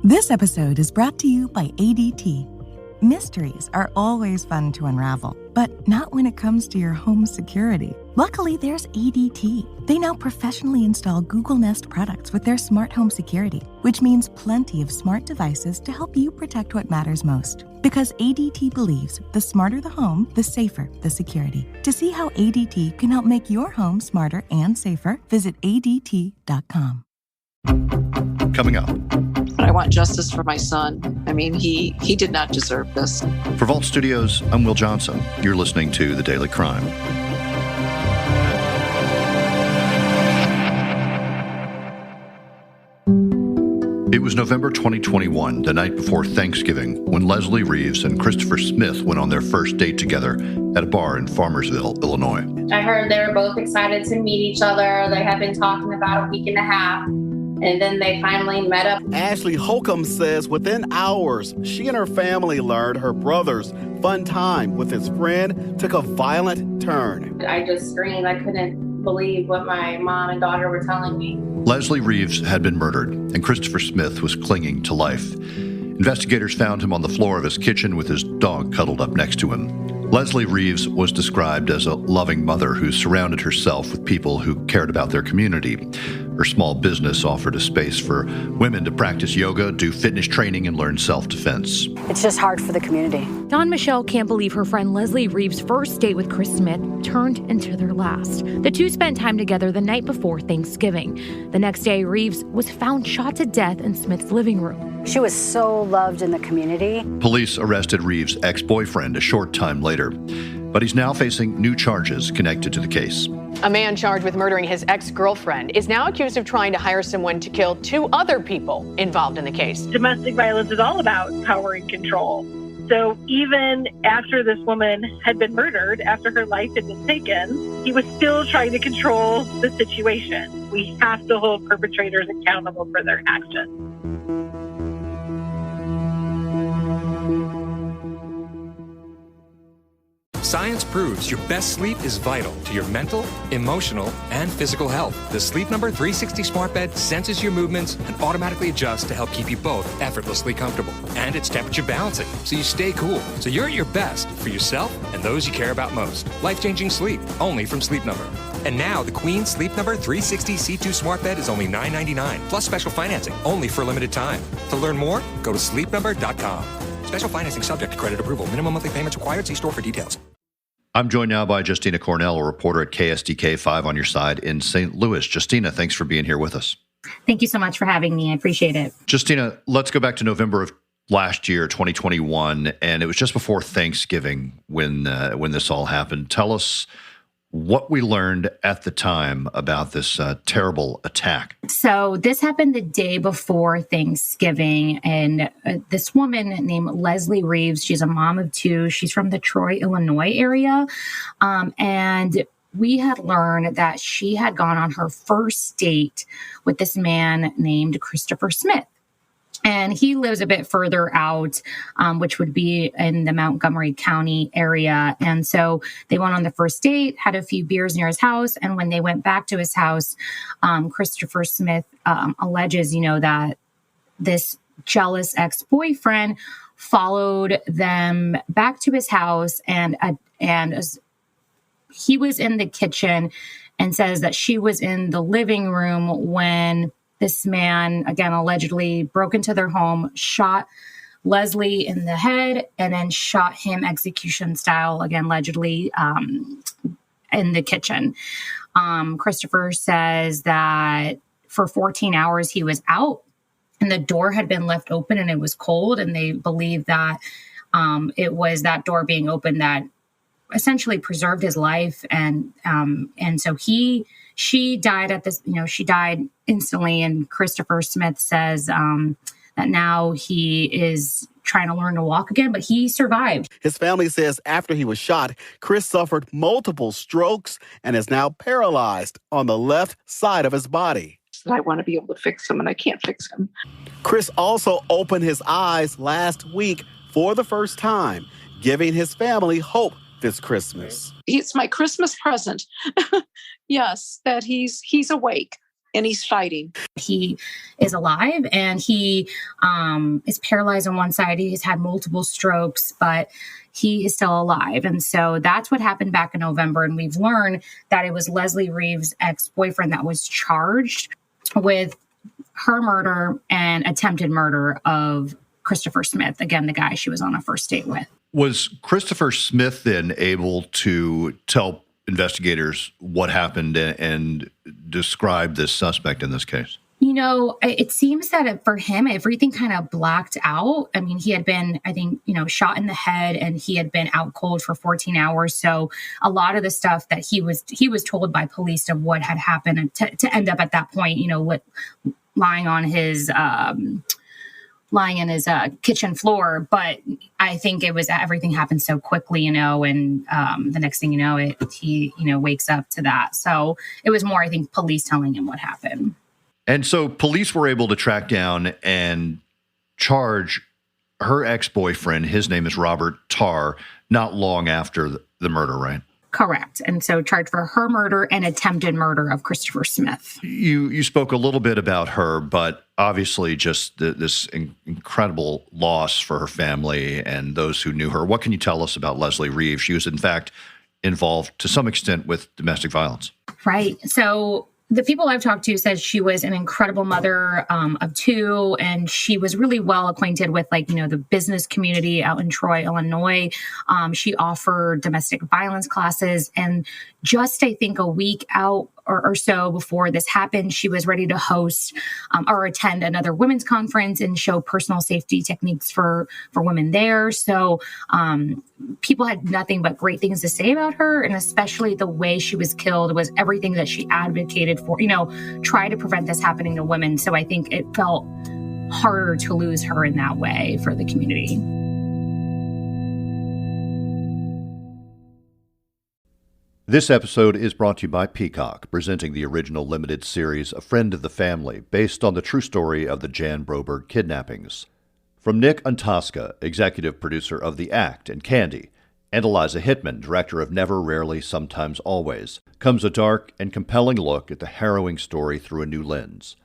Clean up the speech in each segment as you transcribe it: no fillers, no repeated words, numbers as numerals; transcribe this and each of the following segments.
This episode is brought to you by ADT. Mysteries are always fun to unravel, but not when it comes to your home security. Luckily, there's ADT. They now professionally install Google Nest products with their smart home security, which means plenty of smart devices to help you protect what matters most. Because ADT believes the smarter the home, the safer the security. To see how ADT can help make your home smarter and safer, visit ADT.com. Coming up. I want justice for my son. I mean, he did not deserve this. For Vault Studios, I'm Will Johnson. You're listening to The Daily Crime. It was November 2021, the night before Thanksgiving, when Leslie Reeves and Christopher Smith went on their first date together at a bar in Farmersville, Illinois. I heard they were both excited to meet each other. They had been talking about a week and a half. And then they finally met up. Ashley Holcomb says within hours, she and her family learned her brother's fun time with his friend took a violent turn. I just screamed. I couldn't believe what my mom and daughter were telling me. Leslie Reeves had been murdered, and Christopher Smith was clinging to life. Investigators found him on the floor of his kitchen with his dog cuddled up next to him. Leslie Reeves was described as a loving mother who surrounded herself with people who cared about their community. Her small business offered a space for women to practice yoga, do fitness training, and learn self-defense. It's just hard for the community. Dawn Michelle can't believe her friend Leslie Reeves' first date with Chris Smith turned into their last. The two spent time together the night before Thanksgiving. The next day, Reeves was found shot to death in Smith's living room. She was so loved in the community. Police arrested Reeves' ex-boyfriend a short time later, but he's now facing new charges connected to the case. A man charged with murdering his ex-girlfriend is now accused of trying to hire someone to kill two other people involved in the case. Domestic violence is all about power and control. So even after this woman had been murdered, after her life had been taken, he was still trying to control the situation. We have to hold perpetrators accountable for their actions. Science proves your best sleep is vital to your mental, emotional, and physical health. The Sleep Number 360 smart bed senses your movements and automatically adjusts to help keep you both effortlessly comfortable. And it's temperature balancing, so you stay cool. So you're at your best for yourself and those you care about most. Life-changing sleep, only from Sleep Number. And now, the Queen Sleep Number 360 C2 smart bed is only $9.99, plus special financing, only for a limited time. To learn more, go to sleepnumber.com. Special financing subject to credit approval. Minimum monthly payments required. See store for details. I'm joined now by Justina Cornell, a reporter at KSDK 5 on your side in St. Louis. Justina, thanks for being here with us. Thank you so much for having me. I appreciate it. Justina, let's go back to November of last year, 2021, and it was just before Thanksgiving when this all happened. Tell us what we learned at the time about this terrible attack. So this happened the day before Thanksgiving, and this woman named Leslie Reeves, she's a mom of two. She's from the Troy, Illinois area, and we had learned that she had gone on her first date with this man named Christopher Smith. And he lives a bit further out, which would be in the Montgomery County area. And so they went on the first date, had a few beers near his house. And when they went back to his house, Christopher Smith alleges, that this jealous ex-boyfriend followed them back to his house. And he was in the kitchen and says that she was in the living room when this man, again, allegedly broke into their home, shot Leslie in the head, and then shot him execution style, again, allegedly in the kitchen. Christopher says that for 14 hours he was out and the door had been left open and it was cold. And they believe that it was that door being open that essentially preserved his life. And so she died at this, she died instantly. And Christopher Smith says that now he is trying to learn to walk again, but he survived. His family says after he was shot, Chris suffered multiple strokes and is now paralyzed on the left side of his body. I want to be able to fix him, and I can't fix him. Chris also opened his eyes last week for the first time, giving his family hope this Christmas. It's my Christmas present. Yes, that he's awake. And he's fighting. He is alive, and he is paralyzed on one side. He's had multiple strokes, but he is still alive. And so that's what happened back in November. And we've learned that it was Leslie Reeves' ex-boyfriend that was charged with her murder and attempted murder of Christopher Smith, again, the guy she was on a first date with. Was Christopher Smith then able to tell investigators what happened and describe this suspect in this case? You know, it seems that for him, everything kind of blacked out. I mean, he had been, I think, shot in the head, and he had been out cold for 14 hours. So a lot of the stuff that he was told by police of what had happened, and to end up at that point, lying on his lying in his kitchen floor. But I think it was everything happened so quickly, and the next thing you know, he wakes up to that. So it was more, I think, police telling him what happened. And so police were able to track down and charge her ex-boyfriend. His name is Robert Tarr, not long after the murder, right? Correct. And so charged for her murder and attempted murder of Christopher Smith. You spoke a little bit about her, but obviously just this incredible loss for her family and those who knew her. What can you tell us about Leslie Reeves? She was, in fact, involved to some extent with domestic violence. Right. So the people I've talked to said she was an incredible mother of two, and she was really well acquainted with, the business community out in Troy, Illinois. She offered domestic violence classes, and just, I think, a week out or so before this happened, she was ready to host or attend another women's conference and show personal safety techniques for women there. So people had nothing but great things to say about her, and especially the way she was killed was everything that she advocated for, try to prevent this happening to women. So I think it felt harder to lose her in that way for the community. This episode is brought to you by Peacock, presenting the original limited series A Friend of the Family, based on the true story of the Jan Broberg kidnappings. From Nick Antosca, executive producer of The Act and Candy, and Eliza Hittman, director of Never, Rarely, Sometimes, Always, comes a dark and compelling look at the harrowing story through a new lens.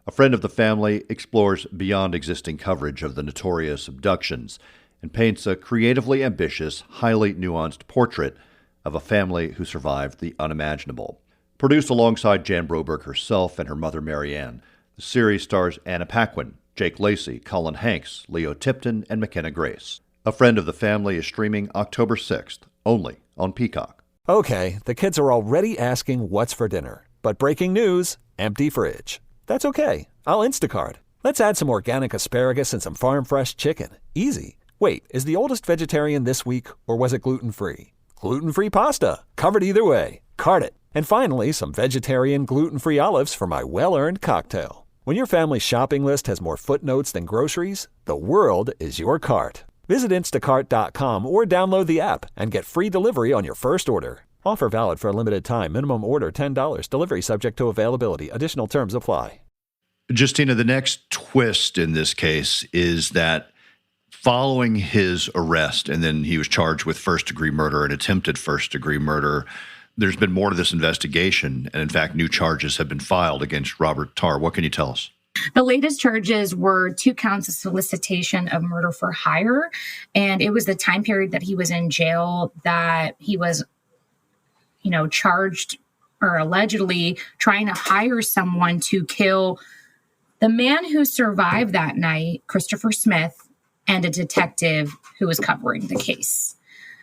A Friend of the Family explores beyond existing coverage of the notorious abductions and paints a creatively ambitious, highly nuanced portrait of a family who survived the unimaginable. Produced alongside Jan Broberg herself and her mother Marianne, the series stars Anna Paquin, Jake Lacey, Colin Hanks, Leo Tipton, and McKenna Grace. A Friend of the Family is streaming October 6th, only on Peacock. Okay, the kids are already asking what's for dinner. But breaking news, empty fridge. That's okay, I'll Instacart. Let's add some organic asparagus and some farm fresh chicken. Easy. Wait, is the oldest vegetarian this week, or was it gluten-free? Gluten-free pasta, covered either way. Cart it. And finally, some vegetarian gluten-free olives for my well-earned cocktail. When your family's shopping list has more footnotes than groceries, the world is your cart. Visit Instacart.com or download the app and get free delivery on your first order. Offer valid for a limited time. Minimum order $10. Delivery subject to availability. Additional terms apply. Justina, the next twist in this case is that following his arrest, and then he was charged with first-degree murder and attempted first-degree murder, there's been more to this investigation, and in fact, new charges have been filed against Robert Tarr. What can you tell us? The latest charges were 2 counts of solicitation of murder for hire, and it was the time period that he was in jail that he was, charged or allegedly trying to hire someone to kill the man who survived that night, Christopher Smith, and a detective who was covering the case.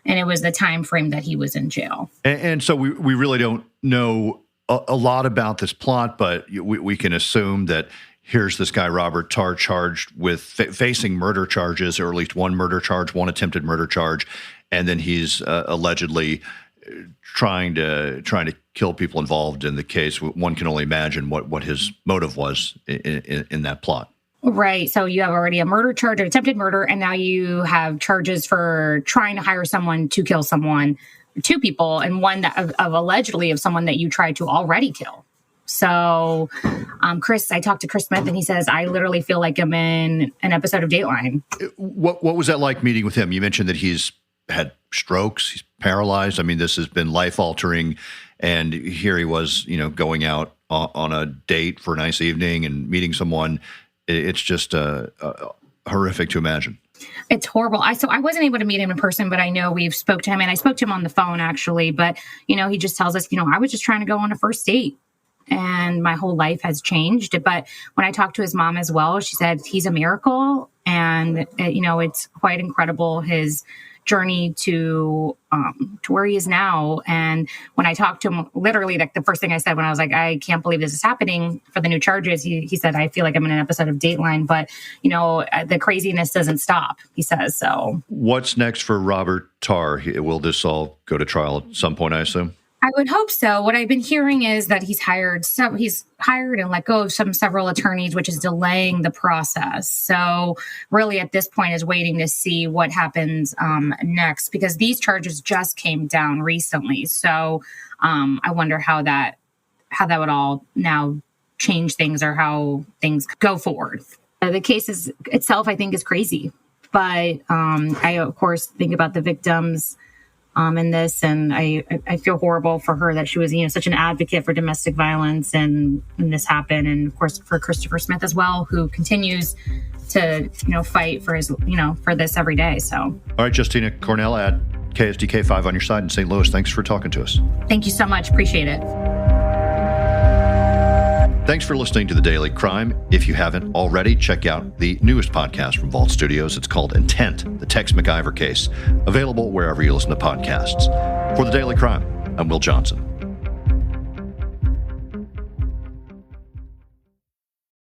And it was the time frame that he was in jail. And so we really don't know a lot about this plot, but we can assume that here's this guy, Robert Tarr, charged with facing murder charges, or at least one murder charge, one attempted murder charge, and then he's allegedly trying to kill people involved in the case. One can only imagine what his motive was in that plot. Right. So you have already a murder charge, an attempted murder, and now you have charges for trying to hire someone to kill someone, 2 people, and one that of allegedly of someone that you tried to already kill. So, I talked to Chris Smith, and he says, I literally feel like I'm in an episode of Dateline. What was that like meeting with him? You mentioned that he's had strokes, he's paralyzed. I mean, this has been life-altering, and here he was, going out on a date for a nice evening and meeting someone. It's just horrific to imagine. It's horrible. So I wasn't able to meet him in person, but I know we've spoke to him, and I spoke to him on the phone actually. But, he just tells us, I was just trying to go on a first date and my whole life has changed. But when I talked to his mom as well, she said he's a miracle. And, it's quite incredible, his journey to where he is now. And when I talked to him, literally, like the first thing I said when I was like, I can't believe this is happening for the new charges, he said, I feel like I'm in an episode of Dateline, but the craziness doesn't stop, he says. So what's next for Robert Tarr? Will this all go to trial at some point, I assume? I would hope so. What I've been hearing is that he's hired and let go of several attorneys, which is delaying the process. So really at this point is waiting to see what happens next, because these charges just came down recently. So I wonder how that would all now change things or how things go forward. The case itself, I think, is crazy. But I, of course, think about the victims in this, and I feel horrible for her that she was, such an advocate for domestic violence, and this happened, and of course for Christopher Smith as well, who continues to fight for his for this every day. So, all right, Justina Cornell at KSDK5 on your side in St. Louis. Thanks for talking to us. Thank you so much. Appreciate it. Thanks for listening to The Daily Crime. If you haven't already, check out the newest podcast from Vault Studios. It's called Intent, the Tex McIver case, available wherever you listen to podcasts. For The Daily Crime, I'm Will Johnson.